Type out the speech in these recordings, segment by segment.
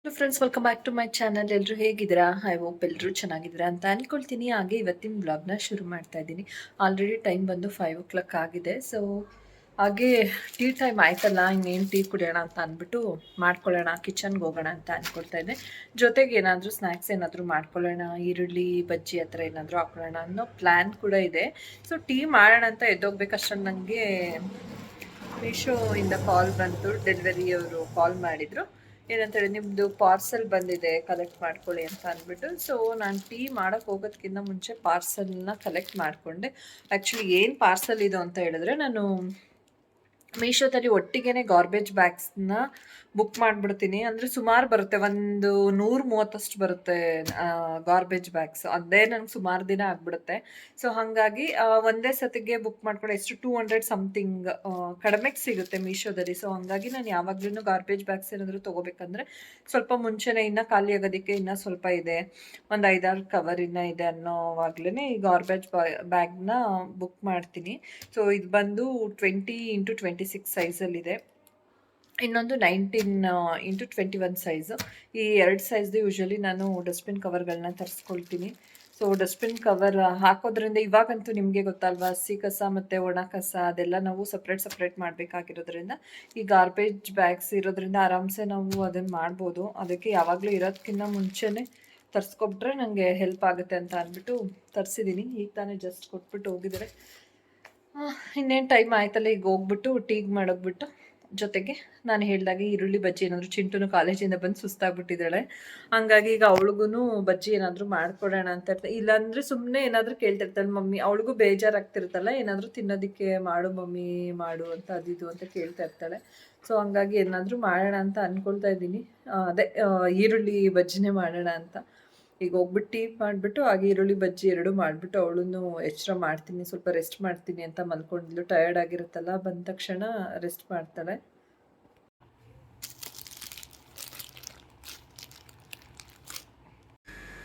Hello friends, welcome back to my channel. ಎಲ್ಲರೂ ಹೇಗಿದ್ದೀರಾ? I hope ಎಲ್ಲರೂ ಚೆನ್ನಾಗಿದ್ದೀರಾ ಅಂತ ಅನ್ಕೊಳ್ತೀನಿ. ಹಾಗೆ ಇವತ್ತಿನ ಬ್ಲಾಗ್ನ ಶುರು ಮಾಡ್ತಾ ಇದ್ದೀನಿ. ಆಲ್ರೆಡಿ ಟೈಮ್ ಬಂದು 5 o'clock ಆಗಿದೆ. ಸೊ ಹಾಗೆ ಟೀ ಟೈಮ್ ಆಯ್ತಲ್ಲ, ಇನ್ನೇನು ಟೀ ಕುಡಿಯೋಣ ಅಂತ ಅಂದ್ಬಿಟ್ಟು ಮಾಡ್ಕೊಳ್ಳೋಣ, ಕಿಚನ್ಗೆ ಹೋಗೋಣ ಅಂತ ಅಂದ್ಕೊಳ್ತಾ ಇದ್ದೆ. ಜೊತೆಗೆ ಏನಾದರೂ ಸ್ನ್ಯಾಕ್ಸ್ ಏನಾದರೂ ಮಾಡ್ಕೊಳ್ಳೋಣ, ಈರುಳ್ಳಿ ಬಜ್ಜಿ ಆ ಥರ ಏನಾದರೂ ಹಾಕೊಳ್ಳೋಣ ಅನ್ನೋ ಪ್ಲ್ಯಾನ್ ಕೂಡ ಇದೆ. ಸೊ ಟೀ ಮಾಡೋಣ ಅಂತ ಎದ್ದೋಗ್ಬೇಕಷ್ಟರಲ್ಲಿ ನನಗೆ ಮೀಶೋಯಿಂದ ಕಾಲ್ ಬಂತು. ಡೆಲಿವರಿಯವರು ಕಾಲ್ ಮಾಡಿದರು. ಏನಂತೇಳಿ, ನಿಮ್ಮದು ಪಾರ್ಸೆಲ್ ಬಂದಿದೆ, ಕಲೆಕ್ಟ್ ಮಾಡ್ಕೊಳ್ಳಿ ಅಂತ ಅಂದ್ಬಿಟ್ಟು. ಸೊ ನಾನು ಟೀ ಮಾಡೋಕ್ಕೆ ಹೋಗೋದಕ್ಕಿಂತ ಮುಂಚೆ ಪಾರ್ಸೆಲ್ನ ಕಲೆಕ್ಟ್ ಮಾಡಿಕೊಂಡೆ. ಆ್ಯಕ್ಚುಲಿ ಏನು ಪಾರ್ಸೆಲ್ ಇದು ಅಂತ ಹೇಳಿದ್ರೆ, ನಾನು ಮೀಶೋದಲ್ಲಿ ಒಟ್ಟಿಗೆ ಗಾರ್ಬೇಜ್ ಬ್ಯಾಗ್ಸ್ನ ಬುಕ್ ಮಾಡಿಬಿಡ್ತೀನಿ. ಅಂದರೆ ಸುಮಾರು ಬರುತ್ತೆ, ಒಂದು 130 ಬರುತ್ತೆ ಗಾರ್ಬೇಜ್ ಬ್ಯಾಗ್ಸ್. ಅದೇ ನನಗೆ ಸುಮಾರು ದಿನ ಆಗಿಬಿಡುತ್ತೆ. ಸೊ ಹಾಗಾಗಿ ಒಂದೇ ಸತಿಗೆ ಬುಕ್ ಮಾಡ್ಕೊಂಡು ಎಷ್ಟು 200 ಸಮಥಿಂಗ್ ಕಡಿಮೆಗೆ ಸಿಗುತ್ತೆ ಮೀಶೋದಲ್ಲಿ. ಸೊ ಹಾಗಾಗಿ ನಾನು ಯಾವಾಗಲೂ ಗಾರ್ಬೇಜ್ ಬ್ಯಾಗ್ಸ್ ಏನಾದರೂ ತೊಗೋಬೇಕಂದ್ರೆ ಸ್ವಲ್ಪ ಮುಂಚೆನೇ, ಇನ್ನೂ ಖಾಲಿ ಆಗೋದಕ್ಕೆ ಇನ್ನೂ ಸ್ವಲ್ಪ ಇದೆ, ಒಂದು 5-6 ಕವರ್ ಇನ್ನೂ ಇದೆ ಅನ್ನೋವಾಗಲೇ ಈ ಗಾರ್ಬೇಜ್ ಬ್ಯಾಗ್ನ ಬುಕ್ ಮಾಡ್ತೀನಿ. ಸೊ ಇದು ಬಂದು 20x26 ಸೈಜಲ್ಲಿದೆ. ಇನ್ನೊಂದು 19x21 ಸೈಜು. ಈ 2 ಸೈಜ್ದು ಯೂಶ್ವಲಿ ನಾನು ಡಸ್ಟ್ಬಿನ್ ಕವರ್ಗಳನ್ನ ತರಿಸ್ಕೊಳ್ತೀನಿ. ಸೊ ಡಸ್ಟ್ಬಿನ್ ಕವರ್ ಹಾಕೋದ್ರಿಂದ ಇವಾಗಂತೂ ನಿಮಗೆ ಗೊತ್ತಲ್ವಾ, ಹಸಿ ಕಸ ಮತ್ತು ಒಣ ಕಸ ಅದೆಲ್ಲ ನಾವು ಸಪ್ರೇಟ್ ಮಾಡಬೇಕಾಗಿರೋದ್ರಿಂದ ಈ ಗಾರ್ಬೇಜ್ ಬ್ಯಾಗ್ಸ್ ಇರೋದ್ರಿಂದ ಆರಾಮ್ಸೆ ನಾವು ಅದನ್ನು ಮಾಡ್ಬೋದು. ಅದಕ್ಕೆ ಯಾವಾಗಲೂ ಇರೋದಕ್ಕಿಂತ ಮುಂಚೆನೇ ತರಿಸ್ಕೊಬಿಟ್ರೆ ನನಗೆ ಹೆಲ್ಪ್ ಆಗುತ್ತೆ ಅಂತ ಅಂದ್ಬಿಟ್ಟು ತರಿಸಿದ್ದೀನಿ. ಈಗ ತಾನೇ ಜಸ್ಟ್ ಕೊಟ್ಬಿಟ್ಟು ಹೋಗಿದ್ದಾರೆ. ಇನ್ನೇನು ಟೈಮ್ ಆಯ್ತಲ್ಲ, ಈಗ ಹೋಗ್ಬಿಟ್ಟು ಟೀಗೆ ಮಾಡೋಗ್ಬಿಟ್ಟು, ಜೊತೆಗೆ ನಾನು ಹೇಳಿದಾಗೆ ಈರುಳ್ಳಿ ಬಜ್ಜಿ ಏನಾದರೂ, ಚಿಂಟುನು ಕಾಲೇಜಿಂದ ಬಂದು ಸುಸ್ತಾಗ್ಬಿಟ್ಟಿದ್ದಾಳೆ. ಹಂಗಾಗಿ ಈಗ ಅವಳಿಗೂ ಬಜ್ಜಿ ಏನಾದರೂ ಮಾಡ್ಕೊಡೋಣ ಅಂತ ಇರ್ತಾರೆ. ಇಲ್ಲಾಂದರೆ ಸುಮ್ಮನೆ ಏನಾದರೂ ಕೇಳ್ತಿರ್ತಾಳೆ ಮಮ್ಮಿ. ಅವಳಿಗೂ ಬೇಜಾರಾಗ್ತಿರುತ್ತಲ್ಲ, ಏನಾದರೂ ತಿನ್ನೋದಕ್ಕೆ ಮಾಡು ಮಮ್ಮಿ ಮಾಡು ಅಂತ, ಅದಿದು ಅಂತ ಕೇಳ್ತಾ ಇರ್ತಾಳೆ. ಸೊ ಹಂಗಾಗಿ ಏನಾದರೂ ಮಾಡೋಣ ಅಂತ ಅಂದ್ಕೊಳ್ತಾ ಇದ್ದೀನಿ. ಅದೇ ಈರುಳ್ಳಿ ಬಜ್ಜಿನೇ ಮಾಡೋಣ ಅಂತ. ಈಗ ಹೋಗ್ಬಿಟ್ಟು ಟೀ ಮಾಡಿಬಿಟ್ಟು ಹಾಗೆ ಈರುಳ್ಳಿ ಬಜ್ಜಿ ಎರಡೂ ಮಾಡಿಬಿಟ್ಟು ಅವಳನ್ನು ಎಕ್ಸ್ಟ್ರಾ ಮಾಡ್ತೀನಿ, ಸ್ವಲ್ಪ ರೆಸ್ಟ್ ಮಾಡ್ತೀನಿ ಅಂತ ಮಲ್ಕೊಂಡಿದ್ಲು. ಟಯರ್ಡ್ ಆಗಿರುತ್ತಲ್ಲ, ಬಂದ ತಕ್ಷಣ ರೆಸ್ಟ್ ಮಾಡ್ತಾಳೆ.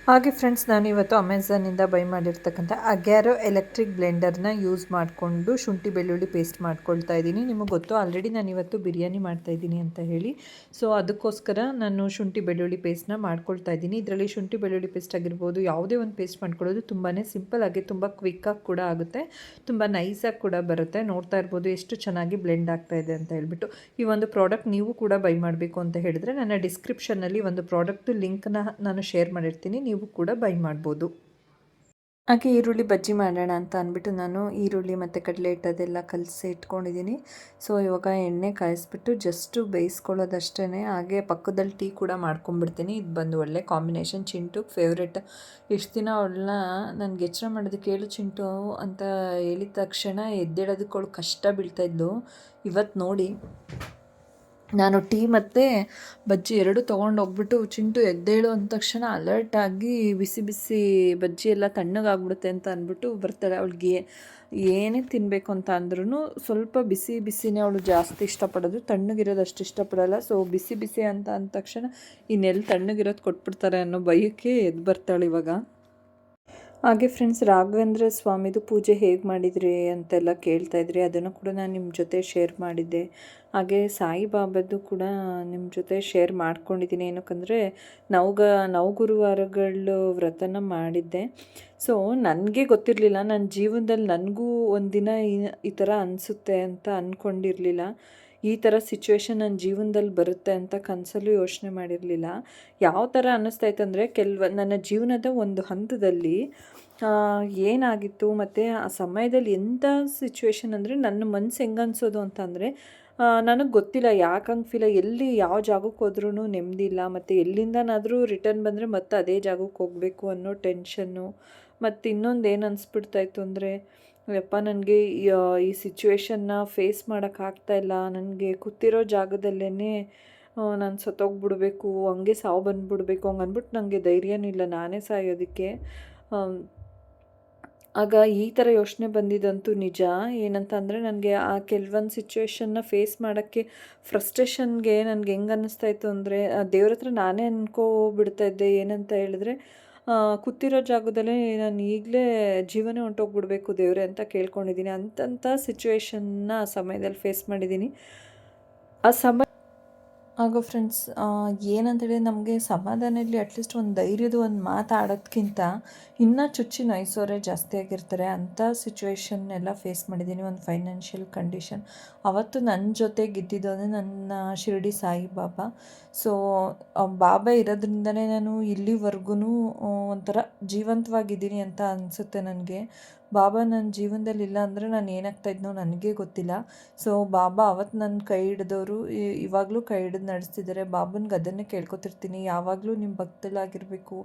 ಹಾಗೆ ಫ್ರೆಂಡ್ಸ್, ನಾನಿವತ್ತು ಅಮೆಝಾನಿಂದ ಬೈ ಮಾಡಿರ್ತಕ್ಕಂಥ ಅಗ್ಯಾರೋ ಎಲೆಕ್ಟ್ರಿಕ್ ಬ್ಲೆಂಡರ್ನ ಯೂಸ್ ಮಾಡಿಕೊಂಡು ಶುಂಠಿ ಬೆಳ್ಳುಳ್ಳಿ ಪೇಸ್ಟ್ ಮಾಡ್ಕೊಳ್ತಾ ಇದ್ದೀನಿ. ನಿಮಗೆ ಗೊತ್ತು, ಆಲ್ರೆಡಿ ನಾನು ಇವತ್ತು ಬಿರಿಯಾನಿ ಮಾಡ್ತಾಯಿದ್ದೀನಿ ಅಂತ ಹೇಳಿ. ಸೊ ಅದಕ್ಕೋಸ್ಕರ ನಾನು ಶುಂಠಿ ಬೆಳ್ಳುಳ್ಳಿ ಪೇಸ್ಟ್ನ ಮಾಡ್ಕೊಳ್ತಾ ಇದ್ದೀನಿ. ಇದರಲ್ಲಿ ಶುಂಠಿ ಬೆಳ್ಳುಳ್ಳಿ ಪೇಸ್ಟ್ ಆಗಿರ್ಬೋದು, ಯಾವುದೇ ಒಂದು ಪೇಸ್ಟ್ ಮಾಡ್ಕೊಳ್ಳೋದು ತುಂಬಾ ಸಿಂಪಲ್ ಆಗಿ, ತುಂಬ ಕ್ವಿಕ್ಕಾಗಿ ಕೂಡ ಆಗುತ್ತೆ, ತುಂಬ ನೈಸಾಗಿ ಕೂಡ ಬರುತ್ತೆ. ನೋಡ್ತಾ ಇರ್ಬೋದು ಎಷ್ಟು ಚೆನ್ನಾಗಿ ಬ್ಲೆಂಡ್ ಆಗ್ತಾ ಇದೆ ಅಂತ ಹೇಳ್ಬಿಟ್ಟು. ಈ ಒಂದು ಪ್ರಾಡಕ್ಟ್ ನೀವು ಕೂಡ ಬೈ ಮಾಡಬೇಕು ಅಂತ ಹೇಳಿದ್ರೆ ನನ್ನ ಡಿಸ್ಕ್ರಿಪ್ಷನ್ನಲ್ಲಿ ಒಂದು ಪ್ರಾಡಕ್ಟ್ ಲಿಂಕ್ನ ನಾನು ಶೇರ್ ಮಾಡಿರ್ತೀನಿ, ನೀವು ಕೂಡ ಬೈ ಮಾಡ್ಬೋದು. ಹಾಗೆ ಈರುಳ್ಳಿ ಬಜ್ಜಿ ಮಾಡೋಣ ಅಂತ ಅಂದ್ಬಿಟ್ಟು ನಾನು ಈರುಳ್ಳಿ ಮತ್ತು ಕಡಲೆ ಹಿಟ್ಟು ಅದೆಲ್ಲ ಕಲಸಿ ಇಟ್ಕೊಂಡಿದ್ದೀನಿ. ಸೊ ಇವಾಗ ಎಣ್ಣೆ ಕಾಯಿಸ್ಬಿಟ್ಟು ಜಸ್ಟು ಬೇಯಿಸ್ಕೊಳ್ಳೋದಷ್ಟೇ. ಹಾಗೆ ಪಕ್ಕದಲ್ಲಿ ಟೀ ಕೂಡ ಮಾಡ್ಕೊಂಬಿಡ್ತೀನಿ. ಇದು ಬಂದು ಒಳ್ಳೆ ಕಾಂಬಿನೇಷನ್, ಚಿಂಟು ಫೇವ್ರೆಟ್. ಇಷ್ಟು ದಿನ ಅವಳನ್ನ ನನಗೆ ಎಚ್ಚರ ಮಾಡೋದಕ್ಕೆ ಹೇಳು ಚಿಂಟು ಅಂತ ಹೇಳಿದ ತಕ್ಷಣ ಎದ್ದೇಳೋದಕ್ಕೆ ಅವಳು ಕಷ್ಟ ಬೀಳ್ತಾಯಿದ್ಲು. ಇವತ್ತು ನೋಡಿ, ನಾನು ಟೀ ಮತ್ತು ಬಜ್ಜಿ ಎರಡೂ ತೊಗೊಂಡೋಗ್ಬಿಟ್ಟು, ಚಿಂಟು ಎದ್ದೇಳು ಅಂದ ತಕ್ಷಣ ಅಲರ್ಟಾಗಿ ಬಿಸಿ ಬಿಸಿ ಬಜ್ಜಿ ಎಲ್ಲ ತಣ್ಣಗಾಗ್ಬಿಡುತ್ತೆ ಅಂತ ಅಂದ್ಬಿಟ್ಟು ಬರ್ತಾಳೆ. ಅವಳಿಗೆ ಏನೇ ತಿನ್ನಬೇಕು ಅಂತ ಅಂದ್ರೂ ಸ್ವಲ್ಪ ಬಿಸಿ ಬಿಸಿನೇ ಅವಳು ಜಾಸ್ತಿ ಇಷ್ಟಪಡೋದು, ತಣ್ಣಗಿರೋದು ಅಷ್ಟು ಇಷ್ಟಪಡೋಲ್ಲ. ಸೊ ಬಿಸಿ ಬಿಸಿ ಅಂತ ಅಂದ ತಕ್ಷಣ ಇನ್ನೆಲ್ಲಿ ತಣ್ಣಗಿರೋದು ಕೊಟ್ಬಿಡ್ತಾರೆ ಅನ್ನೋ ಭಯಕ್ಕೆ ಎದ್ದು ಬರ್ತಾಳೆ ಇವಾಗ. ಹಾಗೆ ಫ್ರೆಂಡ್ಸ್, ರಾಘವೇಂದ್ರ ಸ್ವಾಮಿದು ಪೂಜೆ ಹೇಗೆ ಮಾಡಿದ್ರಿ ಅಂತೆಲ್ಲ ಕೇಳ್ತಾಯಿದ್ರಿ. ಅದನ್ನು ಕೂಡ ನಾನು ನಿಮ್ಮ ಜೊತೆ ಶೇರ್ ಮಾಡಿದ್ದೆ. ಹಾಗೆ ಸಾಯಿಬಾಬಾದ್ದು ಕೂಡ ನಿಮ್ಮ ಜೊತೆ ಶೇರ್ ಮಾಡ್ಕೊಂಡಿದ್ದೀನಿ. ಏನಕ್ಕಂದರೆ ನವಗುರುವಾರಗಳು ವ್ರತನ ಮಾಡಿದ್ದೆ. ಸೊ ನನಗೆ ಗೊತ್ತಿರಲಿಲ್ಲ, ನನ್ನ ಜೀವನದಲ್ಲಿ ನನಗೂ ಒಂದಿನ ಈ ಥರ ಅನಿಸುತ್ತೆ ಅಂತ ಅಂದ್ಕೊಂಡಿರಲಿಲ್ಲ. ಈ ಥರ ಸಿಚುವೇಶನ್ ನನ್ನ ಜೀವನದಲ್ಲಿ ಬರುತ್ತೆ ಅಂತ ಕನಸಲ್ಲೂ ಯೋಚನೆ ಮಾಡಿರಲಿಲ್ಲ. ಯಾವ ಥರ ಅನ್ನಿಸ್ತಾಯಿತ್ತಂದರೆ, ನನ್ನ ಜೀವನದ ಒಂದು ಹಂತದಲ್ಲಿ ಏನಾಗಿತ್ತು ಮತ್ತು ಆ ಸಮಯದಲ್ಲಿ ಎಂಥ ಸಿಚುವೇಶನ್ ಅಂದರೆ, ನನ್ನ ಮನಸ್ಸು ಹೆಂಗೆ ಅನಿಸೋದು ಅಂತಂದರೆ, ನನಗೆ ಗೊತ್ತಿಲ್ಲ ಯಾಕೆ ಹಂಗೆ ಫೀಲ್, ಎಲ್ಲಿ ಯಾವ ಜಾಗಕ್ಕೆ ಹೋದ್ರೂ ನೆಮ್ಮದಿ ಇಲ್ಲ, ಮತ್ತು ಎಲ್ಲಿಂದನಾದರೂ ರಿಟರ್ನ್ ಬಂದರೆ ಮತ್ತೆ ಅದೇ ಜಾಗಕ್ಕೆ ಹೋಗಬೇಕು ಅನ್ನೋ ಟೆನ್ಷನ್ನು. ಮತ್ತು ಇನ್ನೊಂದು ಏನು ಅನಿಸ್ಬಿಡ್ತಾಯಿತ್ತು ಅಂದರೆ, ಯಪ್ಪ ನನಗೆ ಈ ಸಿಚುವೇಶನ್ನ ಫೇಸ್ ಮಾಡೋಕ್ಕಾಗ್ತಾಯಿಲ್ಲ, ನನಗೆ ಕೂತಿರೋ ಜಾಗದಲ್ಲೇ ನಾನು ಸತ್ತೋಗ್ಬಿಡ್ಬೇಕು, ಹಂಗೆ ಸಾವು ಬಂದುಬಿಡ್ಬೇಕು ಹಂಗೆ ಅಂದ್ಬಿಟ್ಟು ನನಗೆ ಧೈರ್ಯನೂ ಇಲ್ಲ ನಾನೇ ಸಾಯೋದಕ್ಕೆ. ಆಗ ಈ ಥರ ಯೋಚನೆ ಬಂದಿದ್ದಂತೂ ನಿಜ. ಏನಂತ ಅಂದರೆ, ನನಗೆ ಆ ಕೆಲವೊಂದು ಸಿಚುವೇಶನ್ನ ಫೇಸ್ ಮಾಡೋಕ್ಕೆ ಫ್ರಸ್ಟ್ರೇಷನ್ಗೆ ನನಗೆ ಹೆಂಗೆ ಅನ್ನಿಸ್ತಾಯಿತ್ತು ಅಂದರೆ, ದೇವ್ರ ಹತ್ರ ನಾನೇ ಅನ್ಕೋಬಿಡ್ತಾಯಿದ್ದೆ. ಏನಂತ ಹೇಳಿದ್ರೆ, ಕೂತಿರೋ ಜಾಗದಲ್ಲೇ ನಾನು ಈಗಲೇ ಜೀವನೇ ಹೊಂಟೋಗ್ಬಿಡ್ಬೇಕು ದೇವರೇ ಅಂತ ಕೇಳ್ಕೊಂಡಿದ್ದೀನಿ. ಅಂಥ ಸಿಚುವೇಶನ್ನ ಆ ಸಮಯದಲ್ಲಿ ಫೇಸ್ ಮಾಡಿದ್ದೀನಿ. ಆ ಆಗ ಫ್ರೆಂಡ್ಸ್ ಏನಂತೇಳಿ ನಮಗೆ ಸಮಾಧಾನ ಇರಲಿ, ಅಟ್ಲೀಸ್ಟ್ ಒಂದು ಧೈರ್ಯದ ಒಂದು ಮಾತಾಡೋದ್ಕಿಂತ ಇನ್ನೂ ಚುಚ್ಚಿ ನೊಯಿಸೋರೇ ಜಾಸ್ತಿ ಆಗಿರ್ತಾರೆ. ಅಂಥ ಸಿಚುವೇಶನ್ ಎಲ್ಲ ಫೇಸ್ ಮಾಡಿದ್ದೀನಿ. ಒಂದು ಫೈನಾನ್ಷಿಯಲ್ ಕಂಡೀಷನ್ ಅವತ್ತು ನನ್ನ ಜೊತೆಗಿದ್ದಿದ್ದು ಅಂದರೆ ನನ್ನ ಶಿರಡಿ ಸಾಯಿಬಾಬಾ. ಸೊ ಬಾಬಾ ಇರೋದ್ರಿಂದನೇ ನಾನು ಇಲ್ಲಿವರೆಗೂ ಒಂಥರ ಜೀವಂತವಾಗಿದ್ದೀನಿ ಅಂತ ಅನಿಸುತ್ತೆ ನನಗೆ. ಬಾಬಾ ನನ್ನ ಜೀವನದಲ್ಲಿ ಇಲ್ಲ ಅಂದರೆ ನಾನು ಏನಾಗ್ತಾಯಿದ್ನೋ ನನಗೇ ಗೊತ್ತಿಲ್ಲ. ಸೊ ಬಾಬಾ ಅವತ್ತು ನನ್ನ ಕೈ ಹಿಡಿದವರು ಇವಾಗಲೂ ಕೈ ಹಿಡಿದು ನಡೆಸ್ತಿದ್ದಾರೆ. ಬಾಬನ್ಗೆ ಅದನ್ನೇ ಕೇಳ್ಕೊತಿರ್ತೀನಿ, ಯಾವಾಗಲೂ ನಿಮ್ಮ ಭಕ್ತಳಾಗಿರಬೇಕು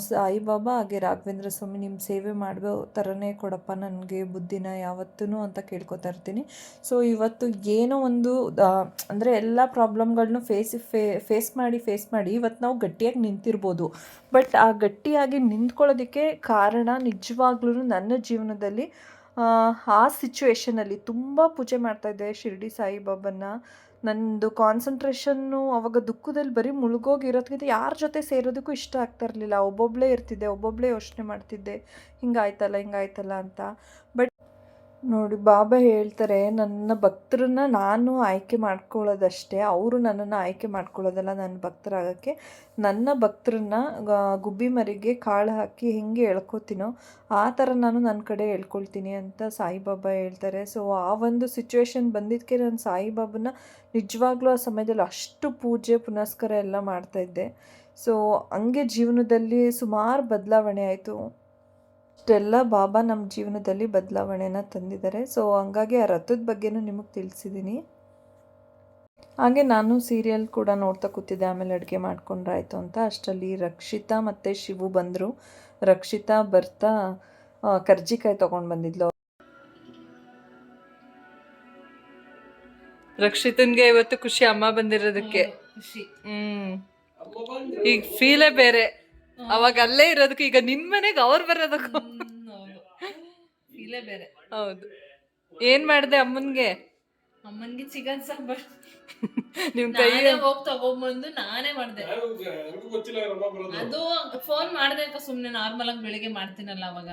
ಸಾಯಿಬಾಬಾ ಹಾಗೆ ರಾಘವೇಂದ್ರ ಸ್ವಾಮಿ, ನಿಮ್ಮ ಸೇವೆ ಮಾಡೋ ಥರನೇ ಕೊಡಪ್ಪ ನನಗೆ ಬುದ್ಧಿನ ಯಾವತ್ತೂ ಅಂತ ಕೇಳ್ಕೊತಾ ಇರ್ತೀನಿ. ಸೊ ಇವತ್ತು ಏನೋ ಒಂದು ಅಂದರೆ ಎಲ್ಲ ಪ್ರಾಬ್ಲಮ್ಗಳನ್ನೂ ಫೇಸ್ ಮಾಡಿ ಇವತ್ತು ನಾವು ಗಟ್ಟಿಯಾಗಿ ನಿಂತಿರ್ಬೋದು. ಬಟ್ ಆ ಗಟ್ಟಿಯಾಗಿ ನಿಂತ್ಕೊಳ್ಳೋದಕ್ಕೆ ಕಾರಣ ನಿಜವಾಗ್ಲೂ ನನ್ನ ಜೀವನದಲ್ಲಿ ಆ ಸಿಚುವೇಷನಲ್ಲಿ ತುಂಬ ಪೂಜೆ ಮಾಡ್ತಾಯಿದ್ದೆ ಶಿರಡಿ ಸಾಯಿಬಾಬನ್ನ. ನನ್ನದು ಕಾನ್ಸಂಟ್ರೇಷನ್ನು ಆವಾಗ ದುಃಖದಲ್ಲಿ ಬರೀ ಮುಳುಗೋಗಿರೋದ್ಕಿಂತ ಯಾರ ಜೊತೆ ಸೇರೋದಕ್ಕೂ ಇಷ್ಟ ಆಗ್ತಾ ಇರಲಿಲ್ಲ. ಒಬ್ಬೊಬ್ಬಳೇ ಇರ್ತಿದ್ದೆ, ಒಬ್ಬೊಬ್ಬಳೇ ಯೋಚನೆ ಮಾಡ್ತಿದ್ದೆ, ಹಿಂಗಾಯ್ತಲ್ಲ ಅಂತ. ಬಟ್ ನೋಡಿ, ಬಾಬಾ ಹೇಳ್ತಾರೆ, ನನ್ನ ಭಕ್ತರನ್ನ ನಾನು ಆಯ್ಕೆ ಮಾಡ್ಕೊಳ್ಳೋದಷ್ಟೇ, ಅವರು ನನ್ನನ್ನು ಆಯ್ಕೆ ಮಾಡ್ಕೊಳ್ಳೋದಲ್ಲ ನನ್ನ ಭಕ್ತರಾಗೋಕ್ಕೆ. ನನ್ನ ಭಕ್ತರನ್ನ ಗುಬ್ಬಿ ಮರಿಗೆ ಕಾಳು ಹಾಕಿ ಹೆಂಗೆ ಎಳ್ಕೊತೀನೋ ಆ ಥರ ನಾನು ನನ್ನ ಕಡೆ ಎಳ್ಕೊಳ್ತೀನಿ ಅಂತ ಸಾಯಿಬಾಬಾ ಹೇಳ್ತಾರೆ. ಸೊ ಆ ಒಂದು ಸಿಚುವೇಶನ್ ಬಂದಿದ್ದಕ್ಕೆ ನಾನು ಸಾಯಿಬಾಬನ ನಿಜವಾಗ್ಲೂ ಆ ಸಮಯದಲ್ಲಿ ಅಷ್ಟು ಪೂಜೆ ಪುನಸ್ಕಾರ ಎಲ್ಲ ಮಾಡ್ತಾಯಿದ್ದೆ. ಸೊ ಹಂಗೆ ಜೀವನದಲ್ಲಿ ಸುಮಾರು ಬದಲಾವಣೆ ಆಯಿತು. ಇಷ್ಟೆಲ್ಲ ಬಾಬಾ ನಮ್ಮ ಜೀವನದಲ್ಲಿ ಬದಲಾವಣೆನ ತಂದಿದ್ದಾರೆ. ಸೊ ಹಂಗಾಗಿ ಆ ರಥದ ಬಗ್ಗೆನೂ ನಿಮಗೆ ತಿಳಿಸಿದ್ದೀನಿ. ಹಾಗೆ ನಾನು ಸೀರಿಯಲ್ ಕೂಡ ನೋಡ್ತಾ ಕೂತಿದ್ದೆ, ಆಮೇಲೆ ಅಡುಗೆ ಮಾಡ್ಕೊಂಡ್ರಾಯ್ತು ಅಂತ. ಅಷ್ಟರಲ್ಲಿ ರಕ್ಷಿತಾ ಮತ್ತು ಶಿವು ಬಂದರು. ರಕ್ಷಿತಾ ಬರ್ತಾ ಕರ್ಜಿಕಾಯಿ ತೊಗೊಂಡು ಬಂದಿದ್ಲು. ರಕ್ಷಿತನ್ಗೆ ಇವತ್ತು ಖುಷಿ ಅಮ್ಮ ಬಂದಿರೋದಕ್ಕೆ. ಖುಷಿ. ಈಗ ಫೀಲೇ ಬೇರೆ. ಅವಾಗ ಅಲ್ಲೇ ಇರೋದಕ್ಕೆ, ಈಗ ನಿನ್ ಮನೆಗೆ ಅವ್ರು ಬರೋದಕ್ಕೂ ಫೀಲೇ ಬೇರೆ. ಹೌದು. ಏನ್ ಮಾಡಿದೆ ಅಮ್ಮನ್ಗೆ ಚಿಕನ್ ಸಾಂಬಾರ್. ನಿಮ್ ಕೈ ಹೋಗಿ ತಗೊಂಡ್ಬಂದು ನಾನೇ ಮಾಡ್ದೆ. ಅದು ಫೋನ್ ಮಾಡ್ದೆ ಸುಮ್ನೆ ನಾರ್ಮಲ್ ಆಗಿ ಬೆಳಿಗ್ಗೆ ಮಾಡ್ತೀನಲ್ಲ ಅವಾಗ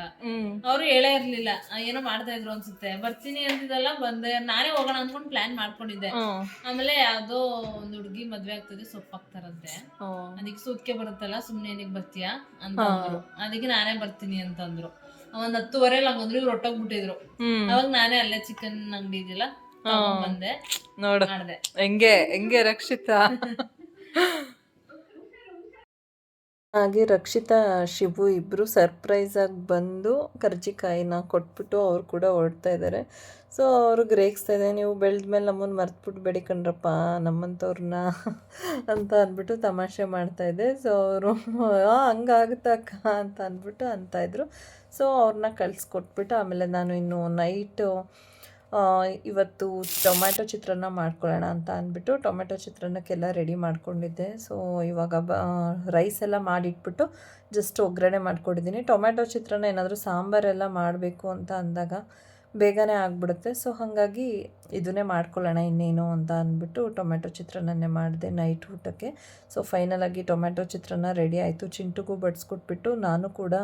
ಅವ್ರು ಹೇಳೇ ಇರ್ಲಿಲ್ಲ, ಏನೋ ಮಾಡ್ತಾ ಇದ್ರು ಅನ್ಸುತ್ತೆ. ಬರ್ತೀನಿ ಅಂತಿದ್ದಲ್ಲ, ಬಂದೆ. ನಾನೇ ಹೋಗೋಣ ಅನ್ಕೊಂಡ್ ಪ್ಲಾನ್ ಮಾಡ್ಕೊಂಡಿದ್ದೆ. ಆಮೇಲೆ ಯಾವ್ದೋ ಒಂದ್ ಹುಡ್ಗಿ ಮದ್ವೆ ಆಗ್ತದೆ, ಸೊಪ್ಪು ಹಾಕ್ತಾರಂತೆ, ಅದಕ್ಕೆ ಸೂತ್ಕೆ ಬರುತ್ತಲ್ಲ, ಸುಮ್ನೆ ಏನಿಗೆ ಬರ್ತೀಯಾ ಅಂತ ಅಂದ್ರು. ಅದಕ್ಕೆ ನಾನೇ ಬರ್ತೀನಿ ಅಂತಂದ್ರು. ಒಂದ್ 10:30 ಹಂಗಂದ್ರು ಇವ್ರು ಹೊಟ್ಟೋಗ್ಬಿಟ್ಟಿದ್ರು. ಅವಾಗ ನಾನೇ ಅಲ್ಲೇ ಚಿಕನ್ ಅಂಗಡಿ ಇದೆಯಲ್ಲ ಬಂದೆ, ನೋಡು ಹೆಂಗೆ ರಕ್ಷಿತಾ. ಹಾಗೆ ರಕ್ಷಿತಾ ಶಿವು ಇಬ್ಬರು ಸರ್ಪ್ರೈಸಾಗಿ ಬಂದು ಕರ್ಜಿಕಾಯಿನ ಕೊಟ್ಬಿಟ್ಟು ಅವ್ರು ಕೂಡ ಹೊರಡ್ತಾ ಇದ್ದಾರೆ. ಸೊ ಅವ್ರಿಗೆ ರೇಗಿಸ್ತಾ ಇದೆ, ನೀವು ಬೆಳೆದ ಮೇಲೆ ನಮ್ಮನ್ನು ಮರ್ತ್ಬಿಟ್ಟು ಬೇಡಿಕೊಂಡ್ರಪ್ಪ ನಮ್ಮಂಥವ್ರನ್ನ ಅಂತ ಅಂದ್ಬಿಟ್ಟು ತಮಾಷೆ ಮಾಡ್ತಾಯಿದ್ದೆ. ಸೊ ಅವರು ಹಂಗಾಗುತ್ತಾ ಅಕ್ಕ ಅಂತ ಅಂದ್ಬಿಟ್ಟು ಅಂತಾಯಿದ್ರು. ಸೊ ಅವ್ರನ್ನ ಕಳಿಸ್ಕೊಟ್ಬಿಟ್ಟು ಆಮೇಲೆ ನಾನು ಇನ್ನು ನೈಟು ಇವತ್ತು ಟೊಮ್ಯಾಟೊ ಚಿತ್ರಾನ್ನ ಮಾಡ್ಕೊಳ್ಳೋಣ ಅಂತ ಅಂದ್ಬಿಟ್ಟು ಟೊಮೆಟೊ ಚಿತ್ರಾನ್ನಕ್ಕೆಲ್ಲ ರೆಡಿ ಮಾಡ್ಕೊಂಡಿದ್ದೆ. ಸೊ ಇವಾಗ ರೈಸ್ ಎಲ್ಲ ಮಾಡಿಟ್ಬಿಟ್ಟು ಜಸ್ಟ್ ಒಗ್ಗರಣೆ ಮಾಡ್ಕೊಂಡಿದ್ದೀನಿ. ಟೊಮ್ಯಾಟೊ ಚಿತ್ರಾನ್ನ ಏನಾದರೂ ಸಾಂಬಾರೆಲ್ಲ ಮಾಡಬೇಕು ಅಂತ ಅಂದಾಗ ಬೇಗನೆ ಆಗಿಬಿಡುತ್ತೆ. ಸೊ ಹಾಗಾಗಿ ಇದನ್ನೇ ಮಾಡ್ಕೊಳ್ಳೋಣ ಇನ್ನೇನು ಅಂತ ಅಂದ್ಬಿಟ್ಟು ಟೊಮೆಟೊ ಚಿತ್ರಾನ್ನನೇ ಮಾಡಿದೆ ನೈಟ್ ಊಟಕ್ಕೆ. ಸೊ ಫೈನಲಾಗಿ ಟೊಮ್ಯಾಟೊ ಚಿತ್ರಾನ್ನ ರೆಡಿ ಆಯಿತು. ಚಿಂಟುಗೂ ಬಡಿಸ್ಕೊಟ್ಬಿಟ್ಟು ನಾನು ಕೂಡ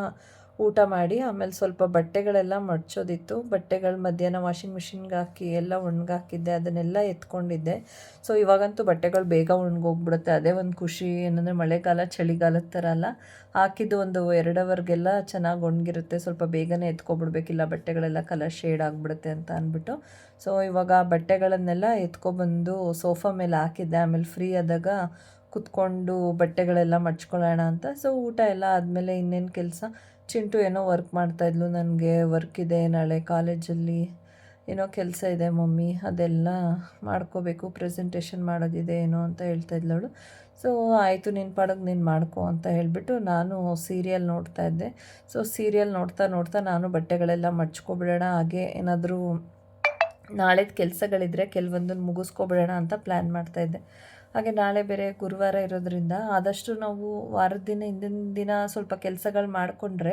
ಊಟ ಮಾಡಿ ಆಮೇಲೆ ಸ್ವಲ್ಪ ಬಟ್ಟೆಗಳೆಲ್ಲ ಮಡ್ಚೋದಿತ್ತು. ಬಟ್ಟೆಗಳು ಮಧ್ಯಾಹ್ನ ವಾಷಿಂಗ್ ಮಿಷಿನ್ಗೆ ಹಾಕಿ ಎಲ್ಲ ಒಣಗಾಕಿದ್ದೆ, ಅದನ್ನೆಲ್ಲ ಎತ್ಕೊಂಡಿದ್ದೆ. ಸೊ ಇವಾಗಂತೂ ಬಟ್ಟೆಗಳು ಬೇಗ ಒಣಗೋಗ್ಬಿಡುತ್ತೆ, ಅದೇ ಒಂದು ಖುಷಿ. ಏನಂದರೆ ಮಳೆಗಾಲ ಚಳಿಗಾಲದ ಥರ ಅಲ್ಲ, ಹಾಕಿದ್ದು ಒಂದು 2 ಅವರ್ಗೆಲ್ಲ ಚೆನ್ನಾಗಿ ಒಣಗಿರುತ್ತೆ. ಸ್ವಲ್ಪ ಬೇಗನೆ ಎತ್ಕೊಬಿಡ್ಬೇಕಿಲ್ಲ, ಬಟ್ಟೆಗಳೆಲ್ಲ ಕಲರ್ ಶೇಡ್ ಆಗಿಬಿಡುತ್ತೆ ಅಂತ ಅಂದ್ಬಿಟ್ಟು. ಸೊ ಇವಾಗ ಬಟ್ಟೆಗಳನ್ನೆಲ್ಲ ಎತ್ಕೊಬಂದು ಸೋಫಾ ಮೇಲೆ ಹಾಕಿದ್ದೆ. ಆಮೇಲೆ ಫ್ರೀ ಆದಾಗ ಕುತ್ಕೊಂಡು ಬಟ್ಟೆಗಳೆಲ್ಲ ಮಡ್ಚ್ಕೊಳ್ಳೋಣ ಅಂತ. ಸೊ ಊಟ ಎಲ್ಲ ಆದಮೇಲೆ ಇನ್ನೇನು ಕೆಲಸ, ಚಿಂಟು ಏನೋ ವರ್ಕ್ ಮಾಡ್ತಾಯಿದ್ಲು, ನನಗೆ ವರ್ಕ್ ಇದೆ ನಾಳೆ ಕಾಲೇಜಲ್ಲಿ, ಏನೋ ಕೆಲಸ ಇದೆ ಮಮ್ಮಿ, ಅದೆಲ್ಲ ಮಾಡ್ಕೋಬೇಕು, ಪ್ರೆಸೆಂಟೇಷನ್ ಮಾಡೋದಿದೆ ಏನೋ ಅಂತ ಹೇಳ್ತಾಯಿದ್ಲವಳು. ಸೊ ಆಯಿತು, ನಿನ್ನ ಪಾಡೋದು ನೀನು ಮಾಡ್ಕೊ ಅಂತ ಹೇಳಿಬಿಟ್ಟು ನಾನು ಸೀರಿಯಲ್ ನೋಡ್ತಾಯಿದ್ದೆ. ಸೊ ಸೀರಿಯಲ್ ನೋಡ್ತಾ ನಾನು ಬಟ್ಟೆಗಳೆಲ್ಲ ಮಡ್ಚ್ಕೊಬಿಡೋಣ, ಹಾಗೆ ಏನಾದರೂ ನಾಳೆದು ಕೆಲಸಗಳಿದ್ರೆ ಕೆಲವೊಂದನ್ನು ಮುಗಿಸ್ಕೊಬಿಡೋಣ ಅಂತ ಪ್ಲ್ಯಾನ್ ಮಾಡ್ತಾಯಿದ್ದೆ. ಹಾಗೆ ನಾಳೆ ಬೇರೆ ಗುರುವಾರ ಇರೋದ್ರಿಂದ ಆದಷ್ಟು ನಾವು ವಾರದ ದಿನ ಹಿಂದಿನ ದಿನ ಸ್ವಲ್ಪ ಕೆಲಸಗಳು ಮಾಡಿಕೊಂಡ್ರೆ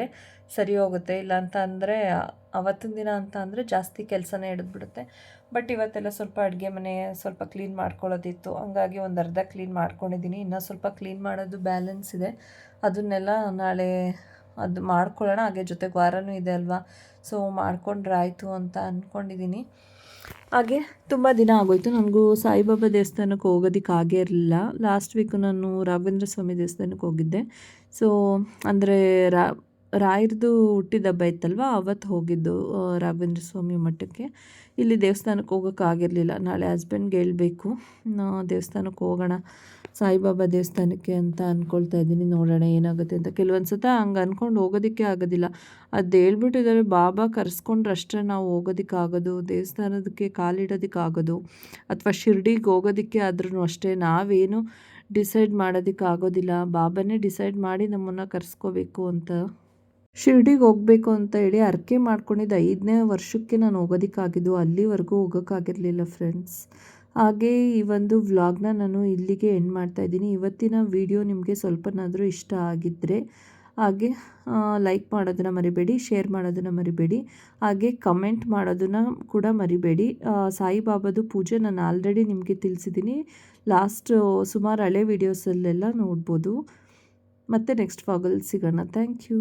ಸರಿ ಹೋಗುತ್ತೆ. ಇಲ್ಲ ಅಂತ ಅಂದರೆ ಅವತ್ತಿನ ದಿನ ಅಂತ ಅಂದರೆ ಜಾಸ್ತಿ ಕೆಲಸನೇ ಹಿಡಿದ್ಬಿಡುತ್ತೆ. ಬಟ್ ಇವತ್ತೆಲ್ಲ ಸ್ವಲ್ಪ ಅಡುಗೆ ಮನೆ ಸ್ವಲ್ಪ ಕ್ಲೀನ್ ಮಾಡ್ಕೊಳ್ಳೋದಿತ್ತು, ಹಂಗಾಗಿ ಒಂದು ಅರ್ಧ ಕ್ಲೀನ್ ಮಾಡ್ಕೊಂಡಿದ್ದೀನಿ. ಇನ್ನೂ ಸ್ವಲ್ಪ ಕ್ಲೀನ್ ಮಾಡೋದು ಬ್ಯಾಲೆನ್ಸ್ ಇದೆ, ಅದನ್ನೆಲ್ಲ ನಾಳೆ ಅದು ಮಾಡ್ಕೊಳ್ಳೋಣ. ಹಾಗೆ ಜೊತೆಗೆ ವಾರನೂ ಇದೆ ಅಲ್ವಾ, ಸೊ ಮಾಡ್ಕೊಂಡ್ರೆ ಆಯಿತು ಅಂತ ಅಂದ್ಕೊಂಡಿದ್ದೀನಿ. ಹಾಗೆ ತುಂಬ ದಿನ ಆಗೋಯ್ತು ನನಗೂ ಸಾಯಿಬಾಬಾ ದೇವಸ್ಥಾನಕ್ಕೆ ಹೋಗೋದಕ್ಕೆ ಆಗೇ ಇರಲಿಲ್ಲ. ಲಾಸ್ಟ್ ವೀಕು ನಾನು ರಾಘವೇಂದ್ರ ಸ್ವಾಮಿ ದೇವಸ್ಥಾನಕ್ಕೆ ಹೋಗಿದ್ದೆ. ಸೊ ಅಂದರೆ ರಾಯರದು ಹುಟ್ಟಿದ ಹಬ್ಬ ಇತ್ತಲ್ವ, ಅವತ್ತು ಹೋಗಿದ್ದು ರಾಘವೇಂದ್ರ ಸ್ವಾಮಿ ಮಠಕ್ಕೆ. ಇಲ್ಲಿ ದೇವಸ್ಥಾನಕ್ಕೆ ಹೋಗೋಕ್ಕಾಗಿರಲಿಲ್ಲ. ನಾಳೆ ಹಸ್ಬೆಂಡ್ಗೆ ಹೇಳ್ಬೇಕು ದೇವಸ್ಥಾನಕ್ಕೆ ಹೋಗೋಣ ಸಾಯಿಬಾಬಾ ದೇವಸ್ಥಾನಕ್ಕೆ ಅಂತ ಅಂದ್ಕೊಳ್ತಾ ಇದ್ದೀನಿ. ನೋಡೋಣ ಏನಾಗುತ್ತೆ ಅಂತ. ಕೆಲವೊಂದು ಸತ ಹಂಗೆ ಅಂದ್ಕೊಂಡು ಹೋಗೋದಕ್ಕೆ ಆಗೋದಿಲ್ಲ. ಅದು ಹೇಳ್ಬಿಟ್ಟಿದ್ದಾರೆ, ಬಾಬಾ ಕರೆಸ್ಕೊಂಡ್ರಷ್ಟೇ ನಾವು ಹೋಗೋದಕ್ಕಾಗೋದು, ದೇವಸ್ಥಾನದಕ್ಕೆ ಕಾಲಿಡೋದಕ್ಕಾಗೋದು, ಅಥವಾ ಶಿರ್ಡಿಗೆ ಹೋಗೋದಕ್ಕೆ ಆದ್ರೂ ಅಷ್ಟೇ. ನಾವೇನು ಡಿಸೈಡ್ ಮಾಡೋದಕ್ಕಾಗೋದಿಲ್ಲ. ಬಾಬಾನೇ ಡಿಸೈಡ್ ಮಾಡಿ ನಮ್ಮನ್ನು ಕರೆಸ್ಕೋಬೇಕು ಅಂತ. ಶಿರ್ಡಿಗೆ ಹೋಗಬೇಕು ಅಂತ ಹೇಳಿ ಹರಕೆ ಮಾಡ್ಕೊಂಡಿದ್ದು 5ನೇ ವರ್ಷಕ್ಕೆ ನಾನು ಹೋಗೋದಕ್ಕಾಗಿದ್ದು. ಅಲ್ಲಿವರೆಗೂ ಹೋಗೋಕ್ಕಾಗಿರಲಿಲ್ಲ ಫ್ರೆಂಡ್ಸ್. ಹಾಗೆ ಈ ಒಂದು ವ್ಲಾಗ್ನ ನಾನು ಇಲ್ಲಿಗೆ ಎಂಡ್ ಮಾಡ್ತಾಯಿದ್ದೀನಿ. ಇವತ್ತಿನ ವಿಡಿಯೋ ನಿಮಗೆ ಸ್ವಲ್ಪನಾದರೂ ಇಷ್ಟ ಆಗಿದ್ದರೆ ಹಾಗೆ ಲೈಕ್ ಮಾಡೋದನ್ನು ಮರಿಬೇಡಿ, ಶೇರ್ ಮಾಡೋದನ್ನು ಮರಿಬೇಡಿ, ಹಾಗೆ ಕಮೆಂಟ್ ಮಾಡೋದನ್ನು ಕೂಡ ಮರಿಬೇಡಿ. ಸಾಯಿಬಾಬಾದು ಪೂಜೆ ನಾನು ಆಲ್ರೆಡಿ ನಿಮಗೆ ತಿಳಿಸಿದ್ದೀನಿ. ಲಾಸ್ಟ್ ಸುಮಾರು ಹಳೆ ವೀಡಿಯೋಸಲ್ಲೆಲ್ಲ ನೋಡ್ಬೋದು. ಮತ್ತೆ ನೆಕ್ಸ್ಟ್ ವ್ಲಾಗಲ್ಲಿ ಸಿಗೋಣ. Thank you.